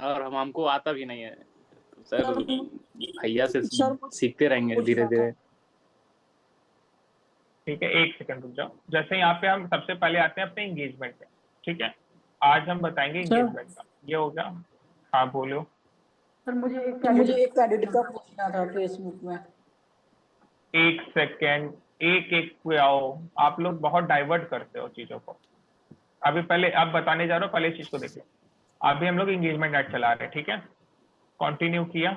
और हमको आता भी नहीं है सर। सर भैया से सर सीखते रहेंगे धीरे पूछना था। धीरे। ठीक है, एक सेकंड रुक जाओ। जैसे यहाँ पे हम सबसे पहले आते हैं अपने एंगेजमेंट पे। ठीक है, आज हम बताएंगे सर एंगेजमेंट का। ये हो गया। हाँ बोलो। सर मुझे एक क्रेडिट का पूछना था फेसबुक में। एक सेकेंड, एक एक पे आओ। आप लोग बहुत डाइवर्ट करते हो चीजों को। अभी पहले अब बताने जा रहा हूँ, पहले इस चीज को देख लो। अभी हम लोग एंगेजमेंट ऐड चला रहे हैं, ठीक है। कंटिन्यू किया।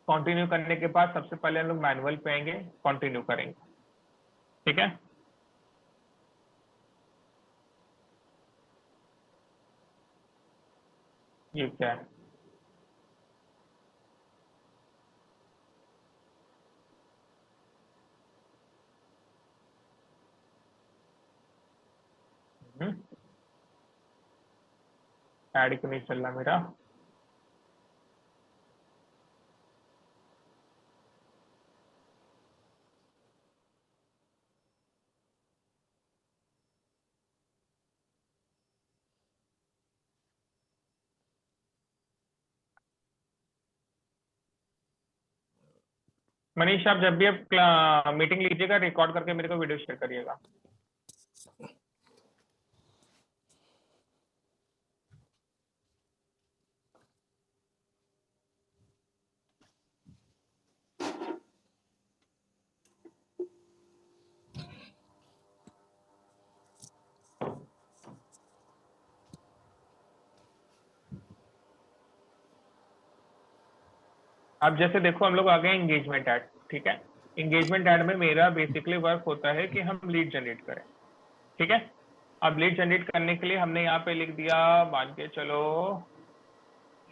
कंटिन्यू करने के बाद सबसे पहले हम लोग मैनुअल पे आएंगे, कंटिन्यू करेंगे। ठीक है, ये क्या है? ऐड क्यों नहीं चल रहा मेरा? मनीष, आप जब भी आप मीटिंग लीजिएगा, रिकॉर्ड करके मेरे को वीडियो शेयर करिएगा। अब जैसे देखो, हम लोग आ गए एंगेजमेंट ऐड। ठीक है, एंगेजमेंट ऐड में मेरा बेसिकली वर्क होता है कि हम लीड जनरेट करें। ठीक है, अब लीड जनरेट करने के लिए हमने यहाँ पे लिख दिया, मान के चलो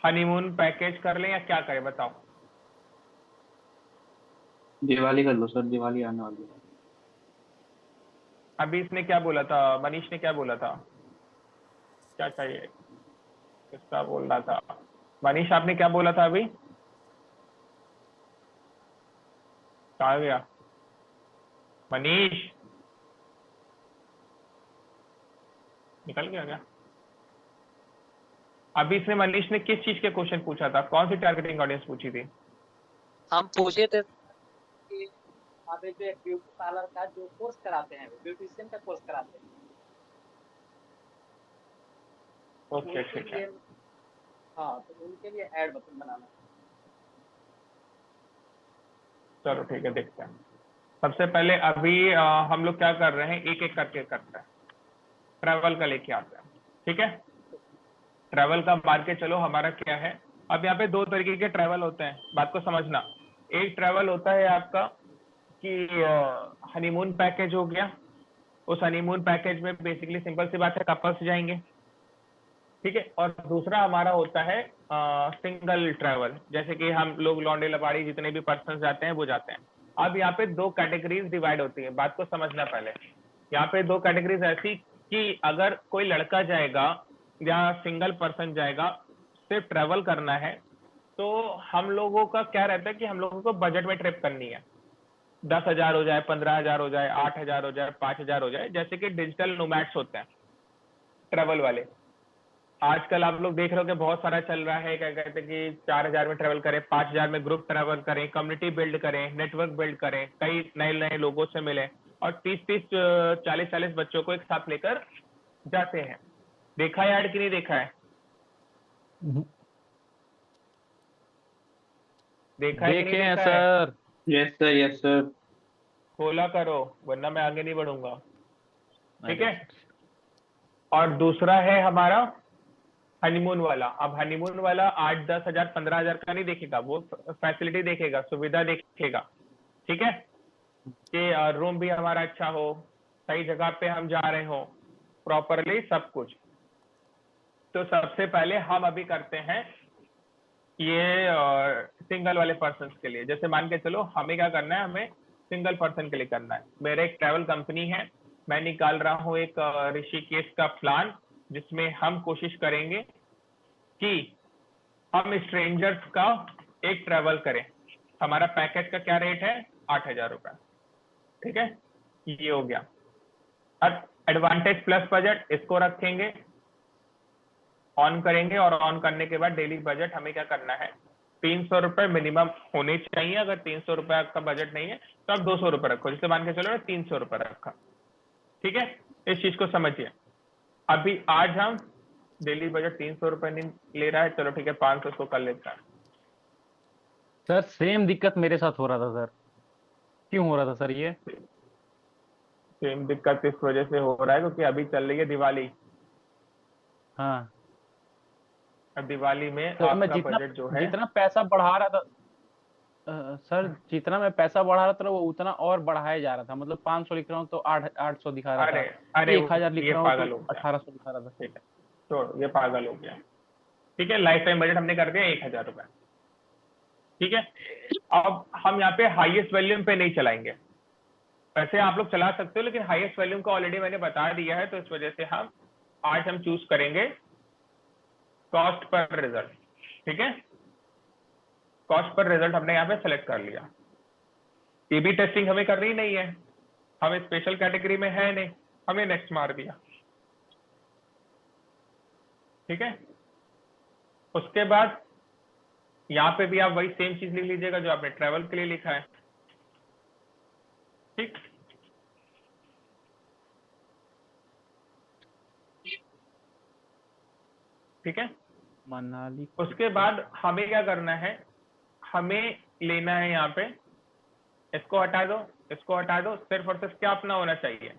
हनीमून पैकेज कर लें या क्या करें बताओ। दिवाली कर लो सर, दिवाली आने वाली है। अभी इसने क्या बोला था, मनीष ने क्या बोला था? क्या चाहिए, किसका बोल रहा था? मनीष आपने क्या बोला था अभी? कहा गया मनीष? निकल गया क्या? अभी इसने, मनीष ने किस चीज के क्वेश्चन पूछा था? कौन सी टारगेटिंग ऑडियंस पूछी थी? हम पूछे थे कि आप एक ब्यूटी पार्लर का जो कोर्स कराते हैं, ब्यूटिशियन का कोर्स कराते हैं, ओके ठीक है, हाँ, तो उनके लिए ऐड बटन बनाना। चलो ठीक है, देखते हैं। सबसे पहले अभी हम लोग क्या कर रहे हैं, एक एक करके करते हैं। ट्रैवल का लेके आते हैं। ठीक है, ट्रैवल का मार के चलो हमारा क्या है। अब यहाँ पे दो तरीके के ट्रैवल होते हैं, बात को समझना। एक ट्रैवल होता है आपका कि हनीमून पैकेज हो गया। उस हनीमून पैकेज में बेसिकली सिंपल सी बात है, कपल्स जाएंगे। ठीक है, और दूसरा हमारा होता है सिंगल ट्रैवल, जैसे कि हम लोग लौंडे लबाड़ी जितने भी पर्सन जाते हैं वो जाते हैं। अब यहाँ पे दो कैटेगरीज डिवाइड होती है, बात को समझना पहले। यहाँ पे दो कैटेगरीज ऐसी कि अगर कोई लड़का जाएगा या सिंगल पर्सन जाएगा, सिर्फ ट्रैवल करना है, तो हम लोगों का क्या रहता है कि हम लोगों को बजट में ट्रिप करनी है। 10,000 हो जाए, 15,000 हो जाए, 8,000 हो जाए, 5,000 हो जाए, जैसे कि डिजिटल नोमैड्स होते हैं ट्रैवल वाले। आजकल आप लोग देख रहे हो कि बहुत सारा चल रहा है, क्या कहते हैं कि 4,000 में ट्रैवल करें, 5,000 में ग्रुप ट्रैवल करें, कम्युनिटी बिल्ड करें, नेटवर्क बिल्ड करें, कई नए नए लोगों से मिले, और 30-30 40-40 बच्चों को एक साथ लेकर जाते हैं। देखा है ऐड कि नहीं देखा है? देखा है कि नहीं देखे हैं देखा है? Sir. Yes sir, yes sir. खोला करो, वरना मैं आगे नहीं बढ़ूंगा। ठीक अरे है, और दूसरा है हमारा हनीमून वाला। अब हनीमून वाला 8-10 हजार 15,000 का नहीं देखेगा, वो फैसिलिटी देखेगा, सुविधा देखेगा। ठीक है, कि रूम भी हमारा अच्छा हो, सही जगह पे हम जा रहे हो, प्रॉपरली सब कुछ। तो सबसे पहले हम अभी करते हैं ये सिंगल वाले पर्सन के लिए। जैसे मान के चलो हमें क्या करना है, हमें सिंगल पर्सन के लिए करना है। मेरा एक ट्रैवल कंपनी है, मैं निकाल रहा हूँ एक ऋषिकेश का प्लान, जिसमें हम कोशिश करेंगे कि हम स्ट्रेंजर्स का एक ट्रैवल करें। हमारा पैकेज का क्या रेट है? 8,000 रुपए। ठीक है, ये हो गया। अब एडवांटेज प्लस बजट इसको रखेंगे। ऑन करेंगे और ऑन करने के बाद डेली बजट हमें क्या करना है, 300 रुपए मिनिमम होने चाहिए। अगर 300 रुपए आपका बजट नहीं है तो आप 200 रुपए रखो, जैसे मान के चलो 300 रुपए रखा, ठीक है। इस चीज को समझिए। अभी आज हम डेली बजट 300 रुपए नहीं ले रहा है, चलो ठीक है 500 इसको कर लेता है। सर सेम दिक्कत मेरे साथ हो रहा था सर। क्यों हो रहा था सर ये? सेम दिक्कत इस वजह से हो रहा है क्योंकि अभी चल रही है दिवाली। हाँ अब दिवाली में तो मैं आपका बजट जो है, जितना पैसा बढ़ा रहा था सर, जितना मैं पैसा बढ़ा रहा था वो उतना और बढ़ाया जा रहा था। मतलब 500 लिख रहा हूँ तो 800 दिखा रहा अरे था, अरे 1000 लिख ये रहा हूँ पागल तो हो गया, 1800 दिखा रहा था। ठीक है तो ये पागल हो गया। ठीक है, लाइफ टाइम बजट हमने कर दिया 1000 रुपए, ठीक है। अब हम यहाँ पे हाईएस्ट वॉल्यूम पे नहीं चलाएंगे, वैसे आप लोग चला सकते हो लेकिन हाईएस्ट वॉल्यूम का ऑलरेडी मैंने बता दिया है, तो इस वजह से आज हम चूज करेंगे कॉस्ट पर रिजल्ट, ठीक है। कॉस्ट पर रिजल्ट हमने यहाँ पे सेलेक्ट कर लिया। ए/बी टेस्टिंग हमें करनी नहीं है, हम स्पेशल कैटेगरी में है नहीं, हमने नेक्स्ट मार दिया, ठीक है। उसके बाद यहाँ पे भी आप वही सेम चीज लिख लीजिएगा जो आपने ट्रैवल के लिए लिखा है, ठीक। ठीक है, मनाली। उसके बाद हमें क्या करना है, हमें लेना है यहाँ पे, इसको हटा दो, इसको हटा दो, सिर्फ और सिर्फ क्या अपना होना चाहिए,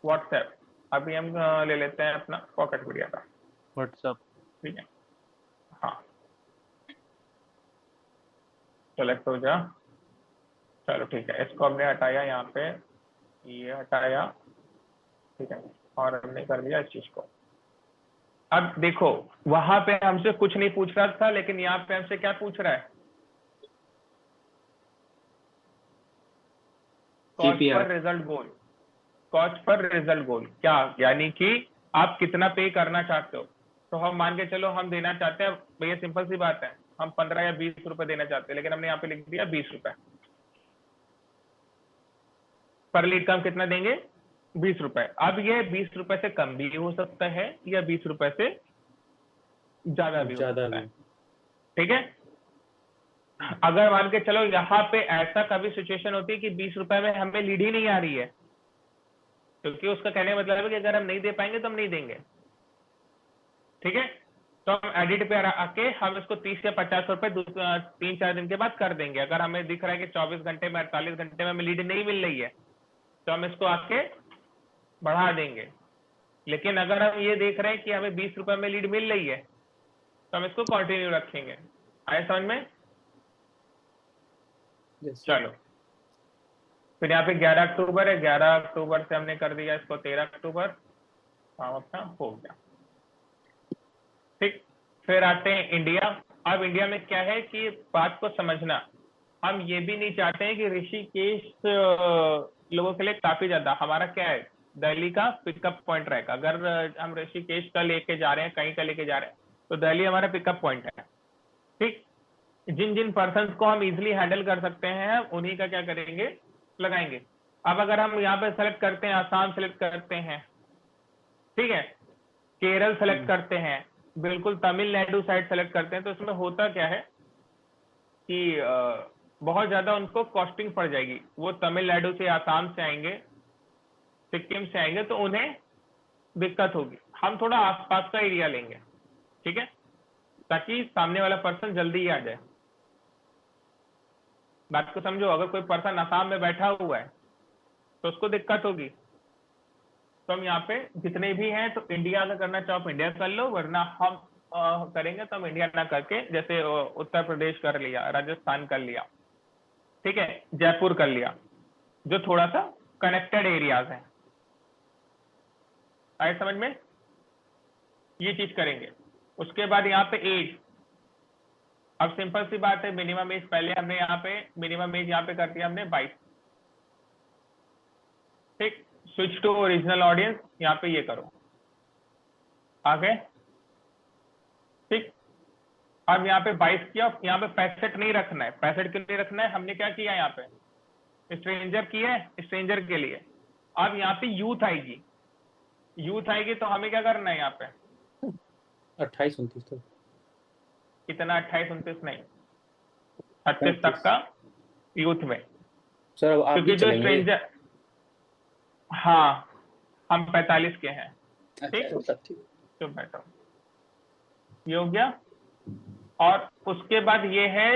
व्हाट्सएप। अभी हम ले लेते हैं अपना पॉकेट मीडिया का व्हाट्सएप। ठीक है, हाँ सेलेक्ट हो जा, चलो ठीक है। इसको हमने हटाया, यहाँ पे ये हटाया, ठीक है, और हमने कर दिया इस चीज को। अब देखो वहां पे हमसे कुछ नहीं पूछ रहा था, लेकिन यहाँ पे हमसे क्या पूछ रहा है, कॉस्ट पर रिजल्ट गोल। कॉस्ट पर रिजल्ट गोल क्या, यानी कि आप कितना पे करना चाहते हो। तो हम मान के चलो हम देना चाहते हैं, भैया सिंपल सी बात है, हम 15 या 20 रुपए देना चाहते हैं, लेकिन हमने यहाँ पे लिख दिया 20 रुपए पर लीड का। हम कितना देंगे, 20 रुपए। अब ये 20 रुपए से कम भी हो सकता है या 20 रुपए से ज्यादा भी हो सकता है, ठीक है। अगर मान के चलो यहाँ पे ऐसा कभी सिचुएशन होती है कि 20 रुपए में हमें लीड ही नहीं आ रही है, क्योंकि उसका कहने का मतलब है कि अगर हम नहीं दे पाएंगे तो हम नहीं देंगे, ठीक है। तो हम एडिट पे आके हम इसको 30 या 50 रुपए 3-4 दिन के बाद कर देंगे। अगर हमें दिख रहा है कि 24 घंटे में 48 घंटे में हमें लीड नहीं मिल रही है तो हम इसको आके बढ़ा देंगे। लेकिन अगर हम ये देख रहे हैं कि हमें 20 रुपए में लीड मिल रही है तो हम इसको कंटिन्यू रखेंगे। आए समझ में? चलो फिर यहाँ पे 11 अक्टूबर है, 11 अक्टूबर से हमने कर दिया इसको 13 अक्टूबर, काम अपना हो गया, ठीक। फिर आते हैं इंडिया। अब इंडिया में क्या है कि बात को समझना, हम ये भी नहीं चाहते हैं कि ऋषिकेश लोगों के लिए काफी ज्यादा, हमारा क्या है दिल्ली का पिकअप पॉइंट रहेगा। अगर हम ऋषिकेश का लेके जा रहे हैं, कहीं का लेके जा रहे हैं, तो दिल्ली हमारा पिकअप पॉइंट है, ठीक। जिन जिन पर्सन को हम इजिली हैंडल कर सकते हैं उन्हीं का क्या करेंगे, लगाएंगे। अब अगर हम यहाँ पे सेलेक्ट करते हैं, आसाम सेलेक्ट करते हैं, ठीक है, केरल सेलेक्ट करते हैं, बिल्कुल तमिलनाडु साइड सेलेक्ट करते हैं, तो इसमें होता क्या है कि बहुत ज्यादा उनको कॉस्टिंग पड़ जाएगी। वो तमिलनाडु से, आसाम से आएंगे, सिक्किम से आएंगे, तो उन्हें दिक्कत होगी। हम थोड़ा आसपास का एरिया लेंगे, ठीक है, ताकि सामने वाला पर्सन जल्दी ही आ जाए। बात को समझो, अगर कोई पर्सन आसाम में बैठा हुआ है तो उसको दिक्कत होगी। तो हम यहाँ पे जितने भी हैं, तो इंडिया का करना चाहो इंडिया कर लो, वरना हम करेंगे तो हम इंडिया ना करके, जैसे उत्तर प्रदेश कर लिया, राजस्थान कर लिया, ठीक है, जयपुर कर लिया, जो थोड़ा सा कनेक्टेड एरियाज हैं। आए समझ में? ये चीज करेंगे। उसके बाद यहाँ पे एज, अब सिंपल सी बात है, मिनिमम एज पहले हमने यहाँ पे मिनिमम एज यहाँ पे कर दिया हमने 22, ठीक। स्विच टू ओरिजिनल ऑडियंस, यहाँ पे ये करो, आगे, ठीक। अब यहाँ पे 22 किया, यहाँ पे 65 नहीं रखना है। 65 क्यों नहीं रखना है, हमने क्या किया यहाँ पे, स्ट्रेंजर किया है, स्ट्रेंजर के लिए। अब यहाँ पे यूथ आएगी, यूथ आएगी तो हमें क्या करना है, यहाँ पे 28-29 तक। कितना 28-29 नहीं, 36 तक का यूथ में। सर अब आप क्योंकि भी जो चलेंगे? स्ट्रेंजर, हाँ हम 45 के हैं। ठीक, अच्छा सर ठीक। तो बैठो, ये हो गया। और उसके बाद ये है,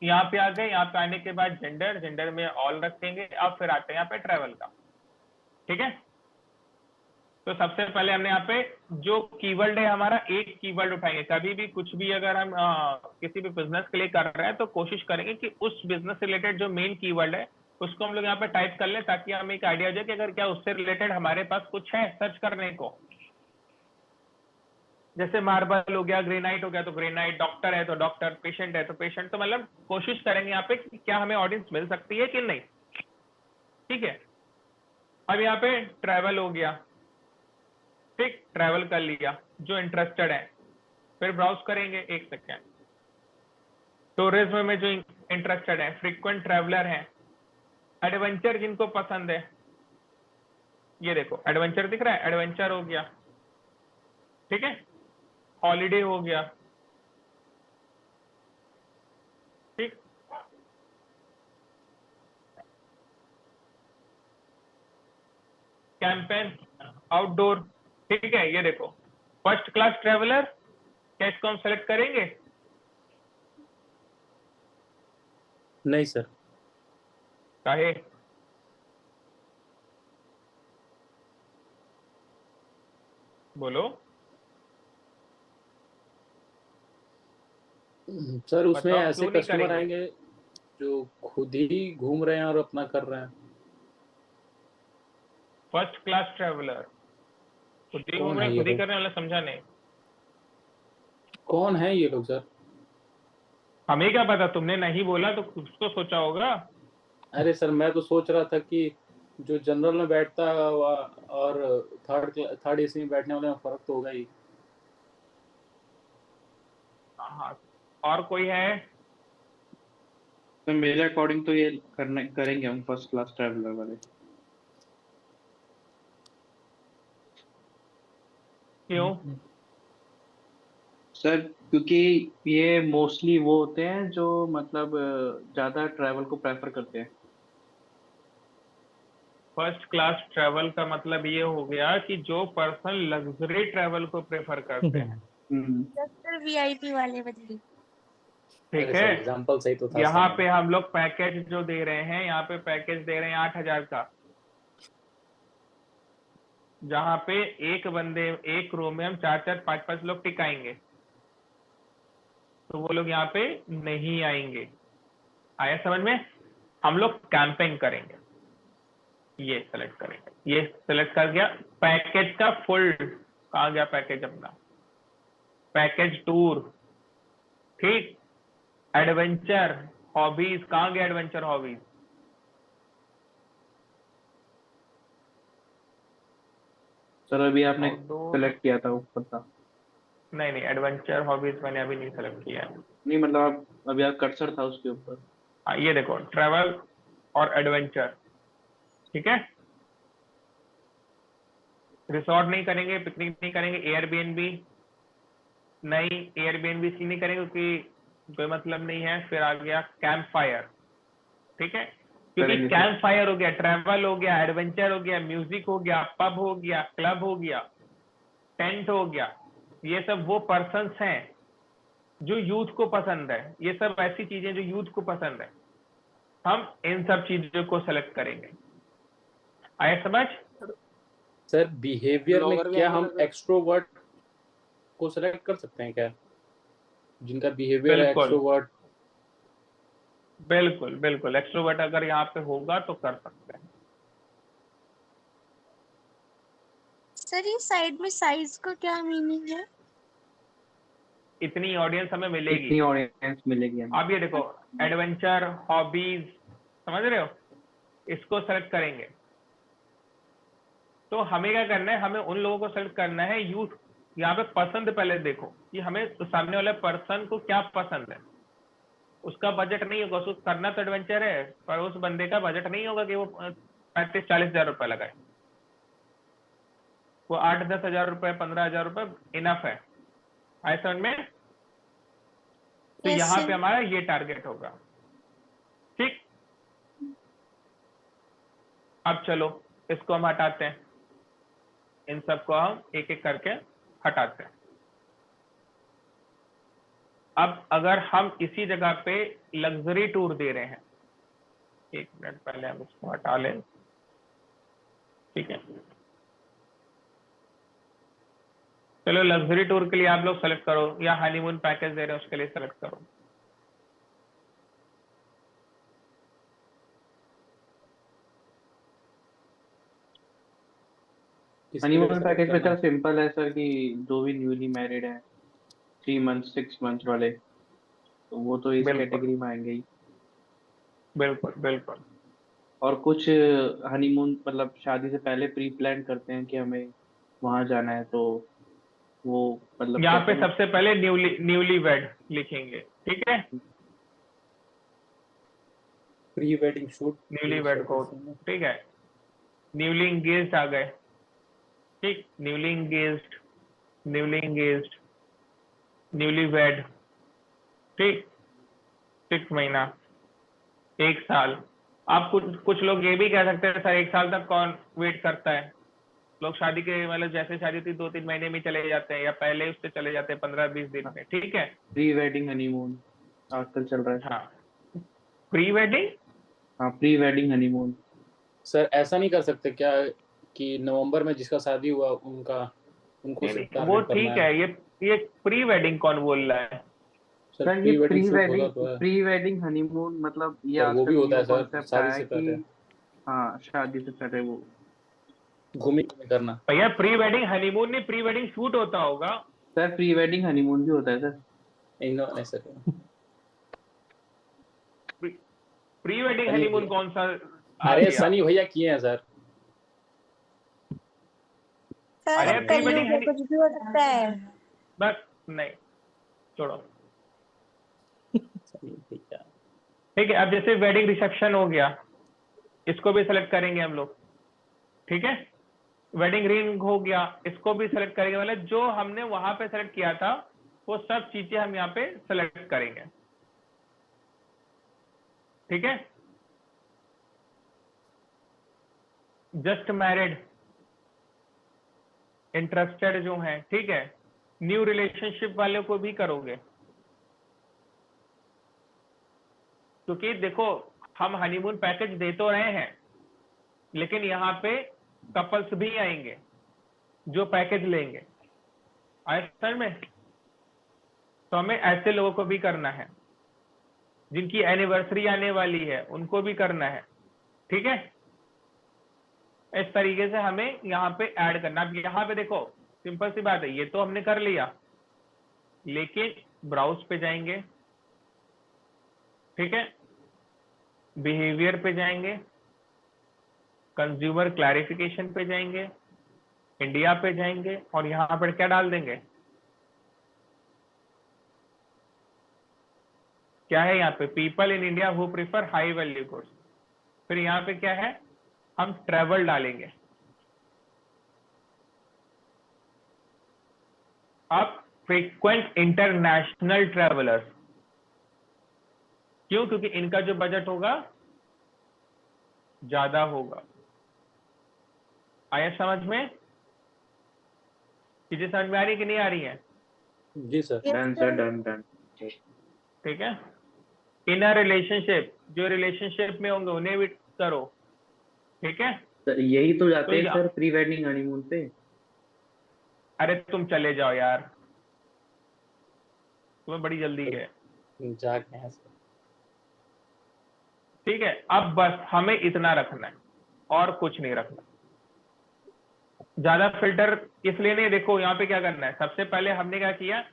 यहाँ पे आ गए, यहाँ पे आने के बाद जेंडर, जेंडर में ऑल रखेंगे। अब फिर आते हैं यहाँ पे ट्रैवल का। ठीक है, तो सबसे पहले हमने यहाँ पे जो कीवर्ड है हमारा, एक कीवर्ड उठाएंगे। कभी भी कुछ भी अगर हम किसी भी बिजनेस के लिए कर रहे हैं तो कोशिश करेंगे कि उस बिजनेस से रिलेटेड जो मेन कीवर्ड है उसको हम लोग यहाँ पे टाइप कर लें, ताकि हमें एक आइडिया हो जाए कि अगर क्या उससे रिलेटेड हमारे पास कुछ है सर्च करने को। जैसे मार्बल हो गया, ग्रेनाइट हो गया तो ग्रेनाइट, डॉक्टर है तो डॉक्टर, पेशेंट है तो पेशेंट। तो मतलब कोशिश करेंगे यहाँ पे कि क्या हमें ऑडियंस मिल सकती है कि नहीं। ठीक है, अब यहाँ पे ट्रैवल हो गया। ठीक, ट्रैवल कर लिया जो इंटरेस्टेड है। फिर ब्राउज करेंगे, एक सेकेंड। टूरिज्म में जो इंटरेस्टेड है, फ्रीक्वेंट ट्रैवलर है, एडवेंचर जिनको पसंद है, ये देखो एडवेंचर दिख रहा है, एडवेंचर हो गया। ठीक है, हॉलीडे हो गया। ठीक, कैंपेन, आउटडोर। ठीक है, ये देखो फर्स्ट क्लास ट्रेवलर, क्या इसको हम सेलेक्ट करेंगे? नहीं सर। काहे? बोलो सर उसमें बताओ, ऐसे क्यों नहीं कस्टमर करेंगे? आएंगे जो खुद ही घूम रहे हैं और अपना कर रहे हैं। फर्स्ट क्लास ट्रेवलर खुद ही घूम कौन रहे है हैं, ये खुद ही लोग? कर रहे हैं, मतलब समझा नहीं। कौन है ये लोग सर? हमें क्या पता, तुमने नहीं बोला तो कुछ तो सोचा होगा। अरे सर मैं तो सोच रहा था कि जो जनरल में बैठता है और थर्ड एसी में बैठने वाले में फर्क तो होगा ही। हाँ, और कोई है? तो मेरे अकॉर्डिंग तो ये करेंगे हम फर्स्ट क्लास ट्रैवलर वाले। क्यों? सर क्योंकि ये मोस्टली वो होते हैं जो मतलब ज्यादा ट्रैवल को प्रेफर करते हैं। फर्स्ट क्लास ट्रैवल का मतलब ये हो गया कि जो पर्सन लग्जरी ट्रैवल को प्रेफर करते हैं। सर वीआईपी वाले बदली। ठीक अरे सर है, एग्जांपल सही तो था यहाँ सर। पे हम लोग पैकेज जो दे रहे हैं, यहाँ पे पैकेज दे रहे हैं 8,000 का, जहाँ पे एक बंदे एक रूम में हम 4-4, 5-5 लोग टिकाएंगे, तो वो लोग यहाँ पे नहीं आएंगे। आया समझ में? हम लोग कैंपिंग करेंगे, ये सेलेक्ट करेंगे, ये सेलेक्ट कर गया। पैकेज का फुल कहाँ गया? पैकेज अपना, पैकेज टूर। ठीक, एडवेंचर हॉबीज कहाँ गया? Adventure hobbies. सर अभी आपने Outdoor- सेलेक्ट किया था ऊपर था। नहीं नहीं, एडवेंचर हॉबीज मैंने अभी नहीं सेलेक्ट किया है। नहीं मतलब अभी आप कर्सर था उसके ऊपर। हाँ, ये देखो ट्रैवल और एडवेंचर। ठीक है, रिसोर्ट नहीं करेंगे, पिकनिक नहीं करेंगे, एयरबीएनबी नहीं, एयरबीएनबी इसलिए नहीं करेंगे क्योंकि कोई मतलब नहीं है। फिर आ गया कैंप फायर। ठीक है, क्योंकि करेंगे। कैंप फायर हो गया, ट्रैवल हो गया, एडवेंचर हो गया, म्यूजिक हो गया, पब हो गया, क्लब हो गया, टेंट हो गया, ये सब वो पर्सन्स हैं जो यूथ को पसंद है। ये सब ऐसी चीजें जो यूथ को पसंद है, हम इन सब चीजों को सेलेक्ट करेंगे। आया समझ? सर बिहेवियर में ब्लॉगर भी क्या आएंगे हम तो सर? एक्सट्रोवर्ट को सेलेक्ट कर सकते हैं क्या? जिनका बिहेवियर है बिल्कुल। एक्सट्रोवर्ट। बिल्कुल बिल्कुल, एक्सट्रोवर्ट अगर यहाँ पे होगा तो कर सकते हैं। सर ये साइड में साइज का क्या मीनिंग है? इतनी ऑडियंस हमें मिलेगी। इतनी ऑडियंस मिलेगी हमें। अब ये देखो एडवेंचर हॉबीज, समझ रहे हो? इसको सेलेक्ट करेंगे तो हमें क्या करना है? हमें उन लोगों को सेलेक्ट करना है यूथ। यहाँ पे पसंद पहले देखो कि हमें सामने वाले पर्सन को क्या पसंद है। उसका बजट नहीं होगा, उसको करना तो एडवेंचर है, पर उस बंदे का बजट नहीं होगा कि वो 35-40 हजार रुपए लगाए। वो 8-10 हजार रुपए, 15 हजार रुपए इनफ है। आए समझ में? तो Yes, यहाँ sir. पे हमारा ये टारगेट होगा। ठीक, अब चलो इसको हम हटाते हैं, इन सबको हम एक एक करके हटाते हैं। अब अगर हम इसी जगह पे लग्जरी टूर दे रहे हैं, एक मिनट पहले हम इसको हटा लें, ठीक है। चलो लग्जरी टूर के लिए आप लोग सेलेक्ट करो, या हनीमून पैकेज दे रहे हैं उसके लिए सेलेक्ट करो। हनीमून पैकेज में सर सिंपल है सर कि जो भी न्यूली मैरिड है 3 मंथ 6 मंथ वाले, तो वो तो इस बिल्कुल। कैटेगरी में आएंगे ही। बिल्कुल बिल्कुल। और कुछ हनीमून मतलब शादी से पहले प्री प्लान करते हैं कि हमें वहां जाना है, तो वो मतलब यहाँ पे कहते हैं सबसे पहले न्यूली वेड लिखेंगे, ठीक है, pre wedding shoot, newly wed को, ठीक है। न्यूली इंगेज्ड आ गए, ठीक, newly engaged, newly engaged, newly wed, ठीक, 6 महीना, 1 साल। आप कुछ लोग ये भी कह सकते हैं सर 1 साल तक कौन वेट करता है, लोग शादी के मतलब जैसे शादी होती 2-3 महीने में चले जाते हैं, या पहले उससे चले जाते हैं 15-20 दिन में, ठीक है। प्री वेडिंग हनीमून आजकल चल रहा है सर। हाँ, प्री वेडिंग, हाँ प्री वेडिंग हनीमून। सर ऐसा नहीं कर सकते क्या कि नवंबर में जिसका शादी हुआ उनको सिर्फ वो टारगेट करना ठीक है, ये प्री वेडिंग कौन बोल रहा है? सर सर प्री ये वेडिंग शूट होता तो है, प्री वेडिंग हनीमून मतलब ये सर वो भी आजकल होता है न्यू सर कॉन्सेप्ट शादी आया से है पहले कि हाँ शादी से पहले वो घूमी करना। भैया प्री वेडिंग हनीमून नहीं, प्री वेडिंग शूट होता होगा। सर प्री वेडिंग हनीमून भी होता है सर। नहीं sir, pre wedding Sunny honeymoon भैया। कौन सा आ अरे गया? सनी भैया किए हैं सर। अरे सर प्री कलयुग वेडिंग में कुछ भी हो सकता है। बस नहीं, छोड़ो, सनी भैया ठीक है। अब जैसे वेडिंग रिसेप्शन हो गया, इसको भी सेलेक्ट करेंगे हम लोग, ठीक है। वेडिंग रिंग हो गया, इसको भी सेलेक्ट करेंगे, मतलब जो हमने वहां पे सेलेक्ट किया था वो सब चीजें हम यहाँ पे सेलेक्ट करेंगे, ठीक है। जस्ट मैरिड, इंटरेस्टेड जो है, ठीक है। न्यू रिलेशनशिप वाले को भी करोगे, क्योंकि देखो हम हनीमून पैकेज दे तो रहे हैं, लेकिन यहाँ पे कपल्स भी आएंगे जो पैकेज लेंगे, आए सर में। तो हमें ऐसे लोगों को भी करना है, जिनकी एनिवर्सरी आने वाली है उनको भी करना है, ठीक है। इस तरीके से हमें यहाँ पे ऐड करना। अब यहाँ पे देखो सिंपल सी बात है, ये तो हमने कर लिया, लेकिन ब्राउज पे जाएंगे, ठीक है, बिहेवियर पे जाएंगे, कंज्यूमर क्लैरिफिकेशन पे जाएंगे, इंडिया पे जाएंगे, और यहाँ पर क्या डाल देंगे, क्या है यहाँ पे, people in India who prefer high value goods. फिर यहाँ पे क्या है, हम ट्रेवल डालेंगे। अब फ्रीक्वेंट इंटरनेशनल ट्रेवलर्स, क्यों? क्योंकि इनका जो बजट होगा ज्यादा होगा। आया समझ में? चीजें समझ में आ रही कि नहीं आ रही है? जी सर। Done sir done. ठीक है। इन अ रिलेशनशिप, जो रिलेशनशिप में होंगे उन्हें भी करो, ठीक है। सर यही तो जाते हैं या- सर प्री वेडिंग हनीमून पे। अरे तुम चले जाओ यार, तुम्हें बड़ी जल्दी है, जाके हैं सर। ठीक है। अब बस हमें इतना रखना है और कुछ नहीं रखना, ज्यादा फिल्टर इसलिए नहीं। देखो यहाँ पे क्या करना है, सबसे पहले हमने क्या किया,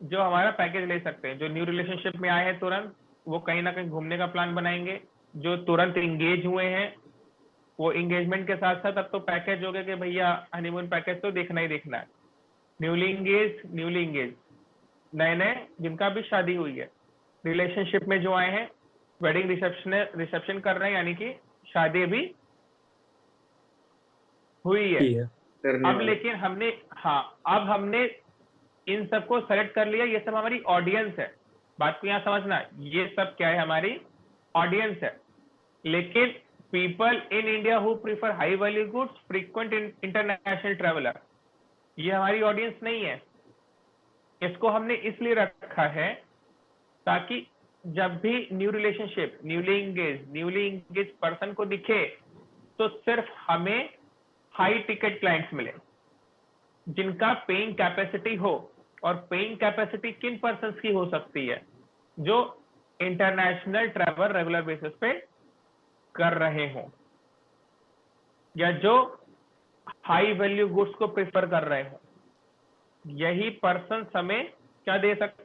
जो हमारा पैकेज ले सकते हैं, जो न्यू रिलेशनशिप में आए हैं तुरंत, वो कहीं ना कहीं घूमने का प्लान बनाएंगे। जो तुरंत इंगेज हुए हैं, वो इंगेजमेंट के साथ साथ अब तो पैकेज हो गया कि भैया हनीमून पैकेज तो देखना ही देखना है। न्यूली इंगेज, नए नए जिनका भी शादी हुई है, रिलेशनशिप में जो आए हैं, वेडिंग रिसेप्शन कर रहे हैं, यानी कि शादी भी हुई है। अब लेकिन हमने, हाँ अब हमने इन सबको सेलेक्ट कर लिया, ये सब हमारी ऑडियंस है। बात को यहाँ समझना, ये सब क्या है, हमारी ऑडियंस है। लेकिन people in India who prefer high value goods, frequent international traveller, ये हमारी ऑडियंस नहीं है। इसको हमने इसलिए रखा है ताकि जब भी new relationship, newly engage person को दिखे तो सिर्फ हमें हाई टिकट क्लाइंट्स मिले जिनका पेइंग कैपेसिटी हो। और पेइंग कैपेसिटी किन पर्सन्स की हो सकती है, जो इंटरनेशनल ट्रैवल रेगुलर बेसिस पे कर रहे हो, या जो हाई वैल्यू गुड्स को प्रेफर कर रहे हो। यही पर्सन हमें क्या दे सकते